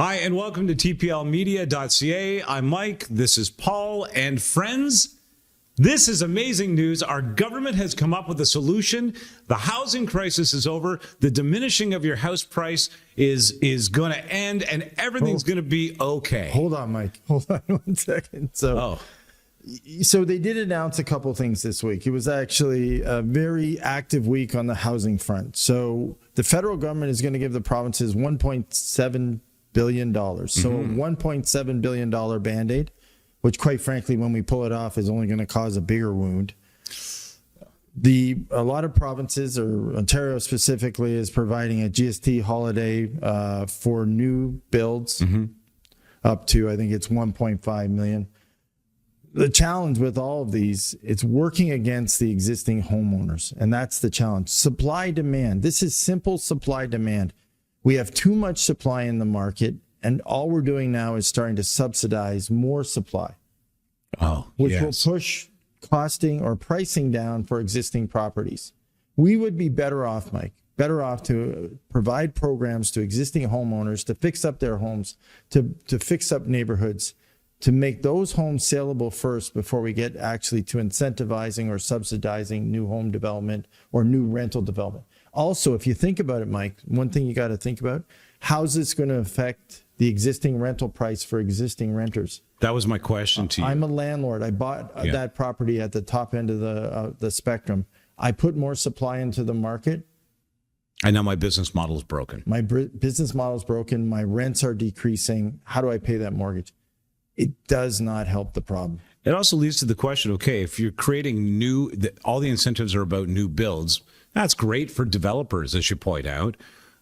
Hi, and welcome to tplmedia.ca. I'm Mike. This is Paul. And friends, this is amazing news. Our government has come up with a solution. The housing crisis is over. The diminishing of your house price is going to end, and everything's going to be okay. Hold on, Mike. Hold on 1 second. So they did announce a couple things this week. It was actually a very active week on the housing front. So the federal government is going to give the provinces $1.7 billion. So a $1.7 billion Band-Aid, which quite frankly, when we pull it off, is only going to cause a bigger wound. A lot of provinces, or Ontario specifically, is providing a GST holiday for new builds up to, I think it's 1.5 million. The challenge with all of these, it's working against the existing homeowners, and that's the challenge. Supply demand. This is simple supply demand. We have too much supply in the market, and all we're doing now is starting to subsidize more supply, which will push costing or pricing down for existing properties. We would be better off, Mike, to provide programs to existing homeowners to fix up their homes, to fix up neighborhoods, to make those homes saleable first before we get actually to incentivizing or subsidizing new home development or new rental development. Also, if you think about it, Mike, one thing you got to think about, how's this going to affect the existing rental price for existing renters? That was my question to you. I'm a landlord. I bought that property at the top end of the spectrum. I put more supply into the market. I know my business model is broken. My business model is broken. My rents are decreasing. How do I pay that mortgage? It does not help the problem. It also leads to the question, okay, if you're creating all the incentives are about new builds, that's great for developers, as you point out.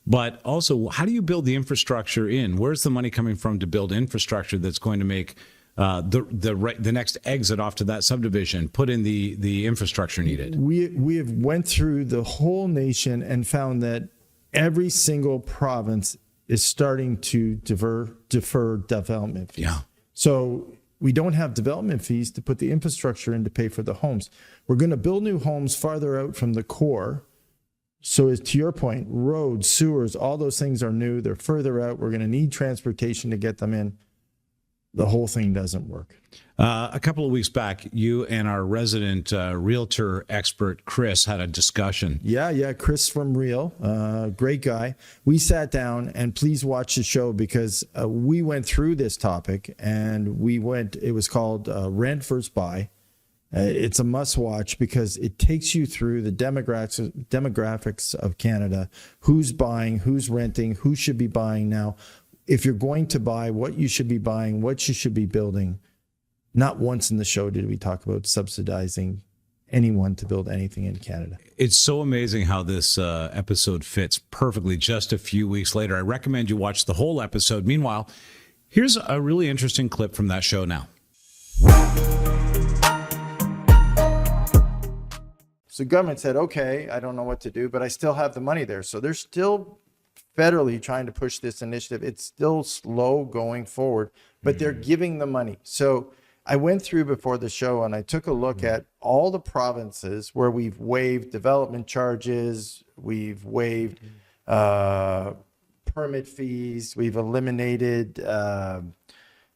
But also, how do you build the infrastructure in? Where's the money coming from to build infrastructure that's going to make the next exit off to that subdivision, put in the infrastructure needed? We have went through the whole nation and found that every single province is starting to defer development fees. Yeah. So we don't have development fees to put the infrastructure in to pay for the homes. We're going to build new homes farther out from the core. So as to your point, roads, sewers, all those things are new. They're further out. We're going to need transportation to get them in. The whole thing doesn't work. A couple of weeks back, you and our resident realtor expert, Chris, had a discussion. Yeah, Chris from Real, great guy. We sat down, and please watch the show because we went through this topic, and it was called Rent First Buy. It's a must watch because it takes you through the demographics of Canada, who's buying, who's renting, who should be buying now. If you're going to buy, what you should be buying, what you should be building. Not once in the show did we talk about subsidizing anyone to build anything in Canada. It's so amazing how this episode fits perfectly just a few weeks later. I recommend you watch the whole episode. Meanwhile, here's a really interesting clip from that show now. So government said, okay, I don't know what to do, but I still have the money there. So they're still federally trying to push this initiative. It's still slow going forward, but they're giving the money. So I went through before the show and I took a look at all the provinces where we've waived development charges, we've waived permit fees, we've eliminated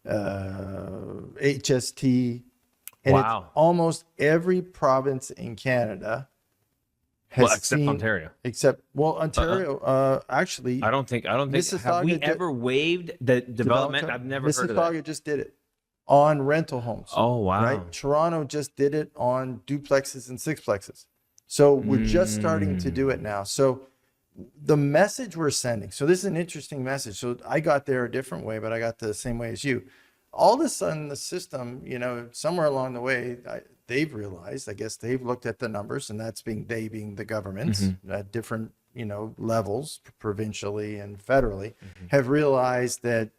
HST. And it's almost every province in Canada has except Ontario. Ontario, actually. I don't think. Have we ever waived the development? I've never heard of that. Mississauga just did it on rental homes. Oh, wow. Right? Toronto just did it on duplexes and sixplexes. So we're just starting to do it now. So the message we're sending. So this is an interesting message. So I got there a different way, but I got the same way as you. All of a sudden, the system, somewhere along the way, they've realized, I guess they've looked at the numbers, and that's being the governments at different, levels, provincially and federally, have realized that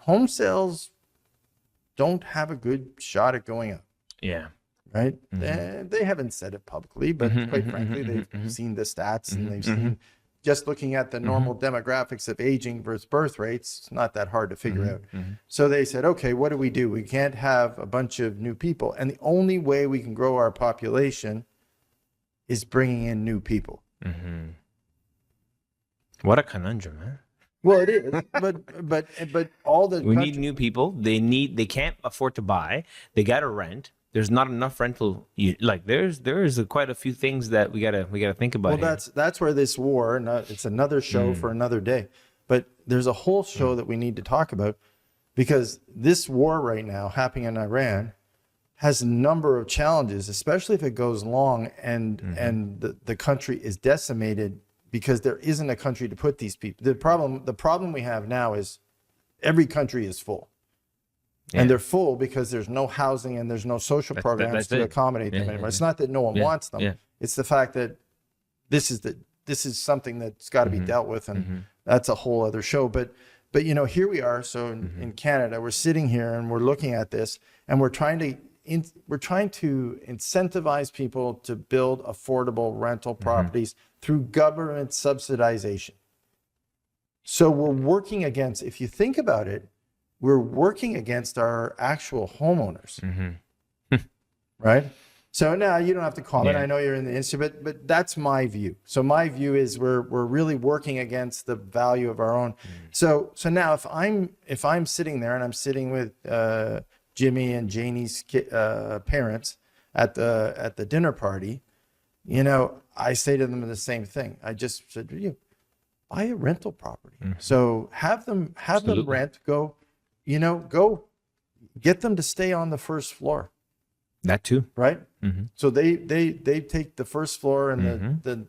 home sales don't have a good shot at going up. Yeah. Right? They haven't said it publicly, but quite frankly, they've seen the stats and they've seen just looking at the normal demographics of aging versus birth rates, it's not that hard to figure out. So they said, okay, what do? We can't have a bunch of new people. And the only way we can grow our population is bringing in new people. What a conundrum, man. Well, it is, but all the We country, need new people. They can't afford to buy. They got to rent. There's not enough rental. Like there's quite a few things that we gotta think about. well, here. that's where this war, and it's another show for another day. But there's a whole show that we need to talk about, because this war right now happening in Iran has a number of challenges, especially if it goes long and the country is decimated, because there isn't a country to put these people. The problem we have now is every country is full. Yeah. And they're full because there's no housing and there's no social programs that's to it. accommodate them anymore. It's not that no one wants them. Yeah. It's the fact that this is something that's got to be dealt with, and that's a whole other show. But here we are. So in Canada, we're sitting here and we're looking at this, and we're trying to incentivize people to build affordable rental properties through government subsidization. So we're working against, if you think about it, we're working against our actual homeowners, right? So now you don't have to comment. Yeah. I know you're in the industry, but that's my view. So my view is we're really working against the value of our own. So now if I'm sitting there and I'm sitting with Jimmy and Janie's parents at the dinner party, I say to them the same thing. I just said to you, buy a rental property. So have them rent. Go get them to stay on the first floor. That too. Right. So they take the first floor, and the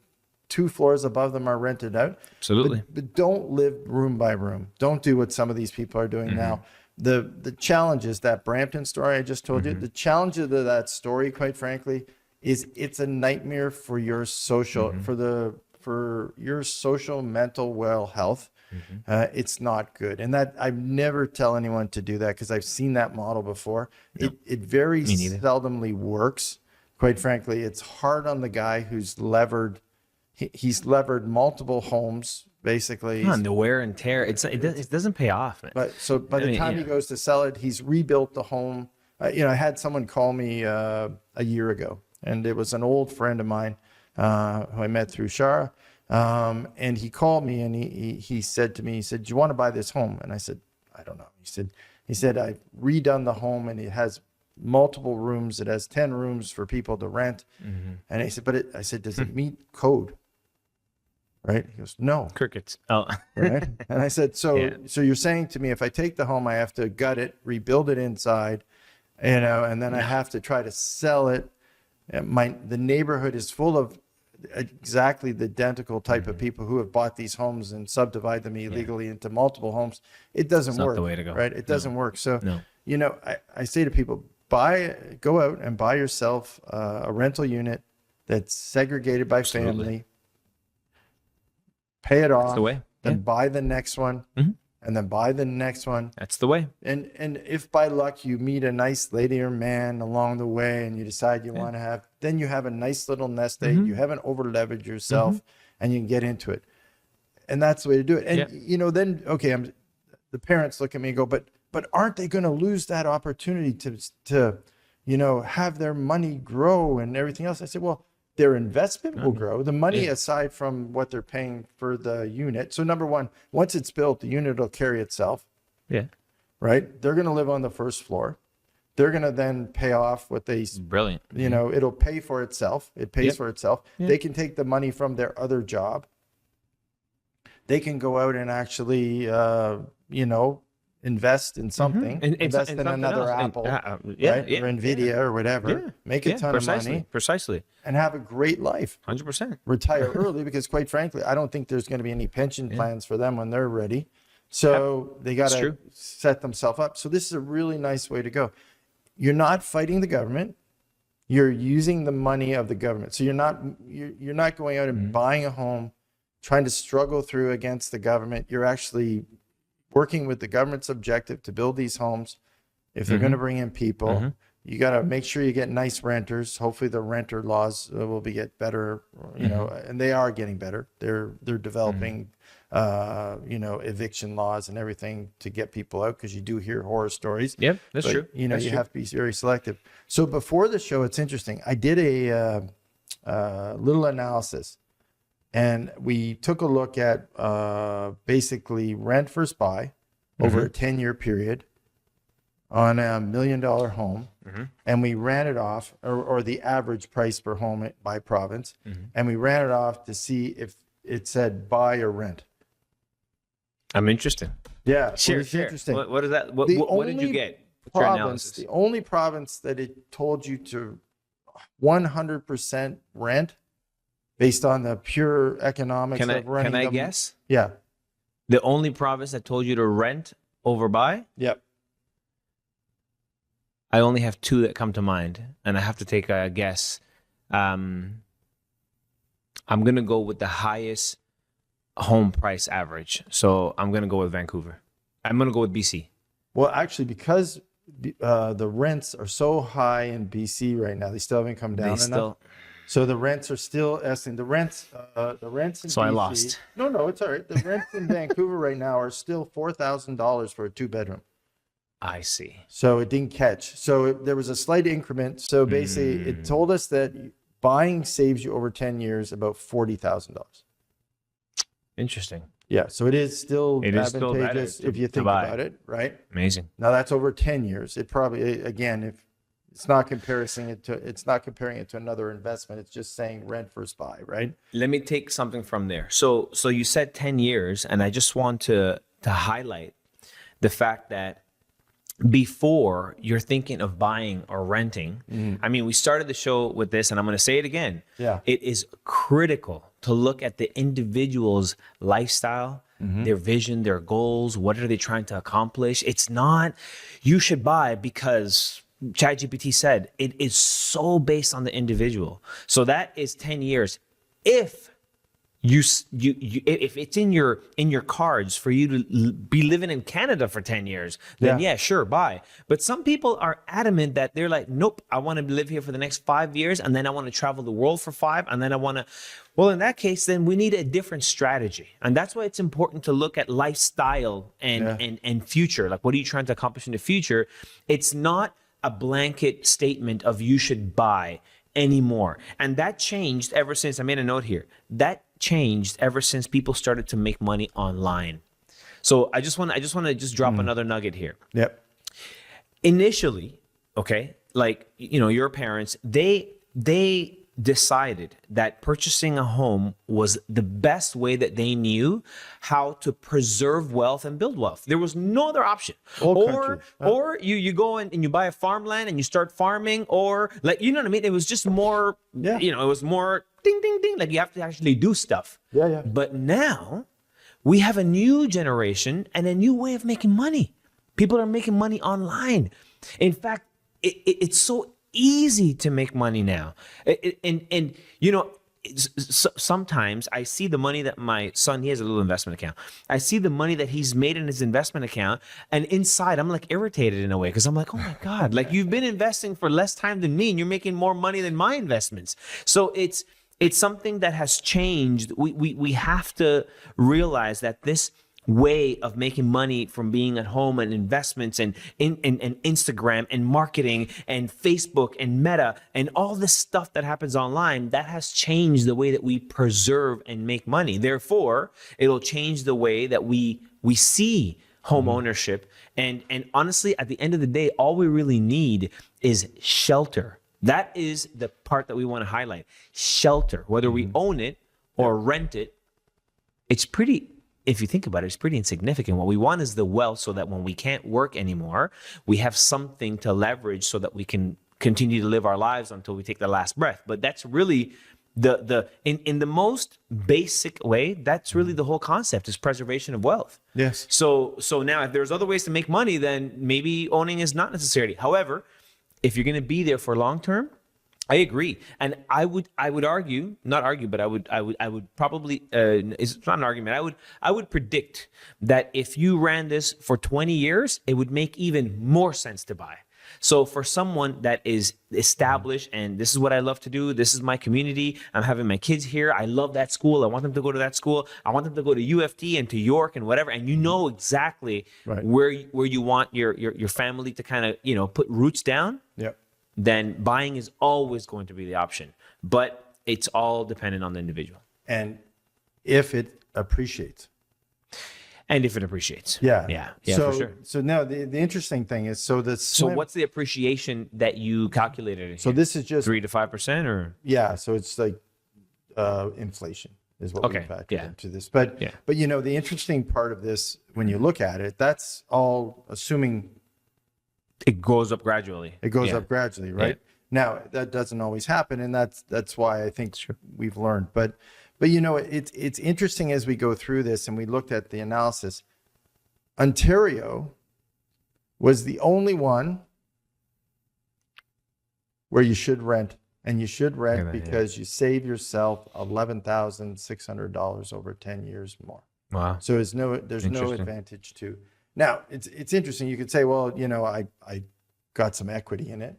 2 floors above them are rented out. Absolutely. But don't live room by room. Don't do what some of these people are doing now. The challenges, that Brampton story I just told you, the challenge of that story, quite frankly, is it's a nightmare for your social, for your social mental well health. It's not good. And that I never tell anyone to do that, because I've seen that model before. It very seldomly works. Quite frankly, it's hard on the guy who's levered. He's levered multiple homes, basically. And the wear and tear, it doesn't pay off, man. But so by the time he goes to sell it, he's rebuilt the home. I had someone call me a year ago, and it was an old friend of mine who I met through Shara. And he called me, and he said to me, he said, "Do you want to buy this home?" And I said, "I don't know." He said, "I've redone the home, and it has multiple rooms. It has 10 rooms for people to rent." And he said, I said, "Does it meet code?" Right? He goes, "No." Crickets. Oh. Right? And I said, so you're saying to me, if I take the home, I have to gut it, rebuild it inside, and then I have to try to sell it. The neighborhood is full of exactly the identical type of people who have bought these homes and subdivide them illegally into multiple homes. It doesn't work. Not the way to go. Right? It doesn't work. So, I say to people, go out and buy yourself a rental unit that's segregated by family. Pay it off. That's the way. Then buy the next one, and then buy the next one. That's the way. And if by luck you meet a nice lady or man along the way, and you decide you want to have, then you have a nice little nest egg. You haven't over leveraged yourself, and you can get into it. And that's the way to do it. And then the parents look at me and go, but aren't they going to lose that opportunity to have their money grow and everything else? I said, well, their investment will grow. The money, aside from what they're paying for the unit. So number one, once it's built, the unit will carry itself. Yeah. Right. They're going to live on the first floor. They're going to then pay off what they, brilliant. It'll pay for itself. It pays for itself. They can take the money from their other job. They can go out and actually, invest in something, invest in another Apple, right? Or Nvidia or whatever, make a ton of money, precisely, and have a great life. 100%. Retire early, because quite frankly, I don't think there's going to be any pension plans for them when they're ready. So they got to set themselves up. So this is a really nice way to go. You're not fighting the government. You're using the money of the government. So you're not going out and buying a home, trying to struggle through against the government. You're actually working with the government's objective to build these homes. If they're going to bring in people, you got to make sure you get nice renters. Hopefully the renter laws will get better, and they are getting better. They're developing, eviction laws and everything to get people out, because you do hear horror stories. Yep, that's true. You have to be very selective. So before the show, it's interesting. I did a little analysis. And we took a look at basically rent versus buy over a 10-year period on a $1 million home. And we ran it off, or the average price per home by province. And we ran it off to see if it said buy or rent. I'm interested. Yeah, Sure, it's sure. interesting. What is that? What did you get? What's your analysis? The only province that it told you to 100% rent based on the pure economics of running. Can I guess? Yeah. The only province that told you to rent over buy? Yep. I only have two that come to mind, and I have to take a guess. I'm going to go with the highest home price average. So I'm going to go with Vancouver. I'm going to go with BC. Well, actually, because the rents are so high in BC right now, they still haven't come down enough. So the rents are still estimating. The rents in So BC, I lost. No, it's all right. The rents in Vancouver right now are still $4,000 for a 2-bedroom. I see. So it didn't catch. So there was a slight increment. So basically, it told us that buying saves you over 10 years about $40,000. Interesting. Yeah, so it is still advantageous better if you think about it, right? Amazing. Now that's over 10 years. It probably, again, if it's not comparing it to another investment, it's just saying rent versus buy, right? Let me take something from there. So you said 10 years, and I just want to highlight the fact that before you're thinking of buying or renting, I mean, we started the show with this, and I'm going to say it again. Yeah. It is critical to look at the individual's lifestyle, their vision, their goals. What are they trying to accomplish? It's not, you should buy because ChatGPT said. It is so based on the individual. So that is 10 years. If if it's in your cards for you to be living in Canada for 10 years, then yeah, sure, buy. But some people are adamant that they're like, nope, I want to live here for the next 5 years, and then I want to travel the world for 5, and then I want to. Well, in that case, then we need a different strategy, and that's why it's important to look at lifestyle and future. Like, what are you trying to accomplish in the future? It's not a blanket statement of you should buy anymore, and that changed ever since. I made a note here. That changed ever since people started to make money online. So I just want to drop another nugget here. Yep. Initially, okay, like, your parents, they decided that purchasing a home was the best way that they knew how to preserve wealth and build wealth. There was no other option. Or you go and you buy a farmland and you start farming, or like, you know what I mean? It was just more, it was more ding, ding, ding. Like, you have to actually do stuff. Yeah. But now we have a new generation and a new way of making money. People are making money online. In fact, it's so easy to make money now. Sometimes I see the money that my son, he has a little investment account. I see the money that he's made in his investment account, and inside I'm like irritated in a way, because I'm like, oh my God, like, you've been investing for less time than me and you're making more money than my investments. So it's something that has changed. We have to realize that this way of making money from being at home and investments and Instagram and marketing and Facebook and Meta and all this stuff that happens online, that has changed the way that we preserve and make money. Therefore, it'll change the way that we see home ownership. And honestly, at the end of the day, all we really need is shelter. That is the part that we want to highlight. Shelter, whether we own it or rent it, it's pretty, if you think about it, it's pretty insignificant. What we want is the wealth, so that when we can't work anymore, we have something to leverage so that we can continue to live our lives until we take the last breath. But that's really in the most basic way, that's really the whole concept, is preservation of wealth. Yes. So now, if there's other ways to make money, then maybe owning is not necessary. However, if you're going to be there for long term, I agree. And I would argue, not argue, but I would probably, it's not an argument. I would predict that if you ran this for 20 years, it would make even more sense to buy. So for someone that is established and this is what I love to do, this is my community, I'm having my kids here, I love that school, I want them to go to that school, I want them to go to UFT and to York and whatever, and you know exactly where you want your family to kind of, put roots down. Yep. Then buying is always going to be the option. But it's all dependent on the individual. And if it appreciates. And if it appreciates. Yeah. For sure. So now the interesting thing is, so what's the appreciation that you calculated? So this is just 3 to 5%, or so it's like inflation is what we factored into this. But the interesting part of this, when you look at it, that's all assuming it goes up gradually. It goes up gradually, right? Yeah. Now that doesn't always happen, and that's why I think we've learned. But it's interesting as we go through this and we looked at the analysis. Ontario was the only one where you should rent, and you should rent because you save yourself $11,600 over 10 years more. Wow! So there's no advantage to. Now it's interesting. You could say, well, I got some equity in it.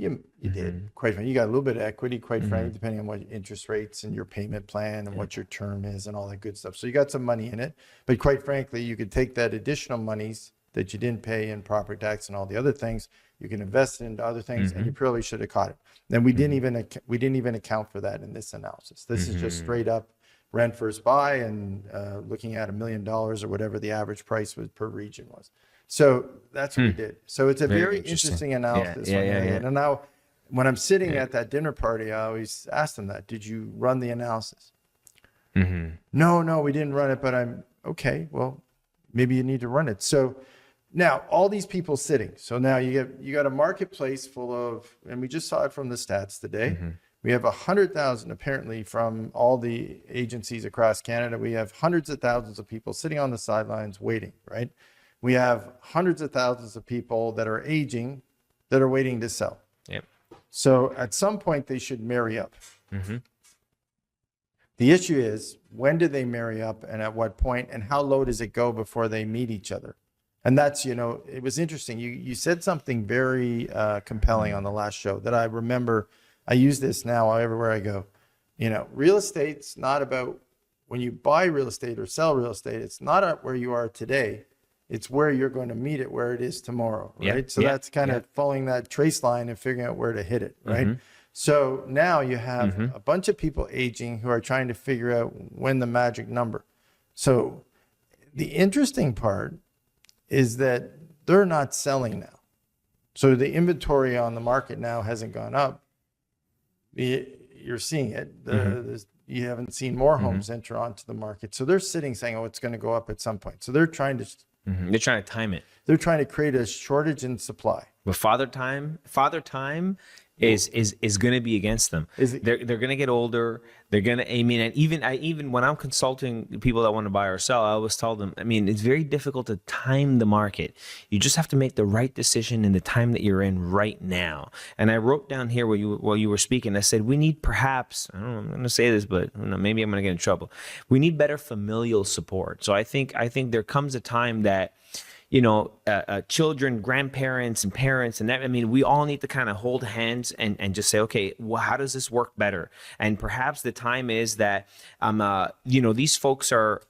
You did, quite frankly. You got a little bit of equity, quite frankly, depending on what interest rates and your payment plan and what your term is and all that good stuff. So you got some money in it. But quite frankly, you could take that additional monies that you didn't pay in property tax and all the other things, you can invest it into other things, and you probably should have caught it. And we didn't even account for that in this analysis. This is just straight up rent versus buy, and looking at $1 million or whatever the average price was per region was. So that's what we did. So it's a very interesting analysis. And now, when I'm sitting at that dinner party, I always ask them that. Did you run the analysis? No, we didn't run it, but I'm okay. Well, maybe you need to run it. So now all these people sitting. So now you got a marketplace full of, and we just saw it from the stats today. We have 100,000 apparently from all the agencies across Canada. We have hundreds of thousands of people sitting on the sidelines waiting, right? We have hundreds of thousands of people that are aging that are waiting to sell. Yep. So at some point they should marry up. The issue is, when do they marry up and at what point, and how low does it go before they meet each other? And that's, it was interesting. You said something very compelling on the last show that I remember. I use this now everywhere I go. Real estate's not about, when you buy real estate or sell real estate, it's not at where you are today. It's where you're going to meet it, where it is tomorrow, right? So that's kind of following that trace line and figuring out where to hit it, right? So now you have a bunch of people aging who are trying to figure out when the magic number. So the interesting part is that they're not selling now. So the inventory on the market now hasn't gone up. You're seeing it. You haven't seen more homes enter onto the market. So they're sitting saying, oh, it's going to go up at some point. So they're trying to... They're trying to time it. They're trying to create a shortage in supply. But father time is going to be against them. They're going to get older. They're going to, and even when I'm consulting people that want to buy or sell, I always tell them, it's very difficult to time the market. You just have to make the right decision in the time that you're in right now. And I wrote down here while you were speaking, I said, we need perhaps, I don't know, I'm going to say this, but maybe I'm going to get in trouble. We need better familial support. So I think there comes a time that, children, grandparents, and parents, and that, we all need to kind of hold hands and just say, okay, well, how does this work better? And perhaps the time is that, these folks are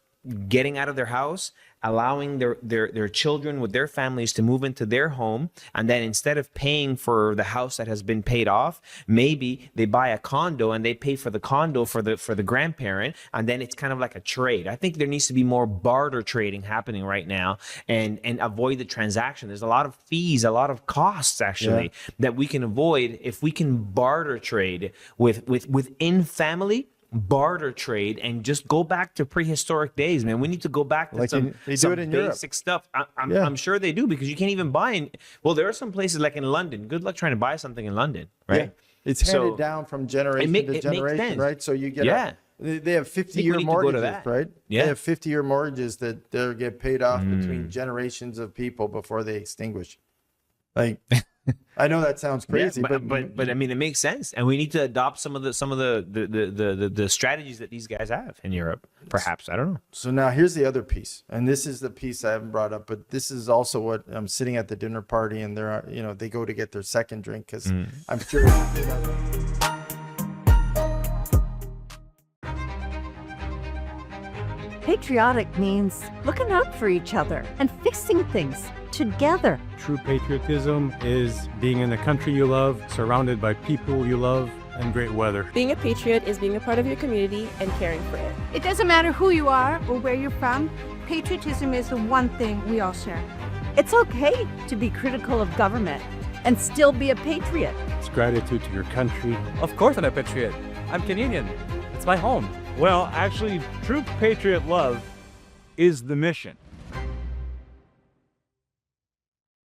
getting out of their house, allowing their children with their families to move into their home, and then instead of paying for the house that has been paid off, maybe they buy a condo and they pay for the condo for the grandparent, and then it's kind of like a trade. I think there needs to be more barter trading happening right now, and avoid the transaction. There's a lot of fees, a lot of costs actually that we can avoid if we can barter trade within family. Barter trade, and just go back to prehistoric days, man. We need to go back to some basic stuff. I'm sure they do, because you can't even buy there are some places like in London. Good luck trying to buy something in London, right? It's handed down from generation to generation, right? So you get they have 50-year mortgages, right? They have 50-year mortgages that they get paid off between generations of people before they extinguish. Like, I know that sounds crazy, but it makes sense, and we need to adopt some of the strategies that these guys have in Europe. Perhaps, I don't know. So now here's the other piece, and this is the piece I haven't brought up, but this is also what I'm sitting at the dinner party, and they go to get their second drink because I'm sure. Patriotic means looking out for each other and fixing things together. True patriotism is being in the country you love, surrounded by people you love, and great weather. Being a patriot is being a part of your community and caring for it. It doesn't matter who you are or where you're from, patriotism is the one thing we all share. It's okay to be critical of government and still be a patriot. It's gratitude to your country. Of course I'm a patriot. I'm Canadian. It's my home. Well, actually, true patriot love is the mission.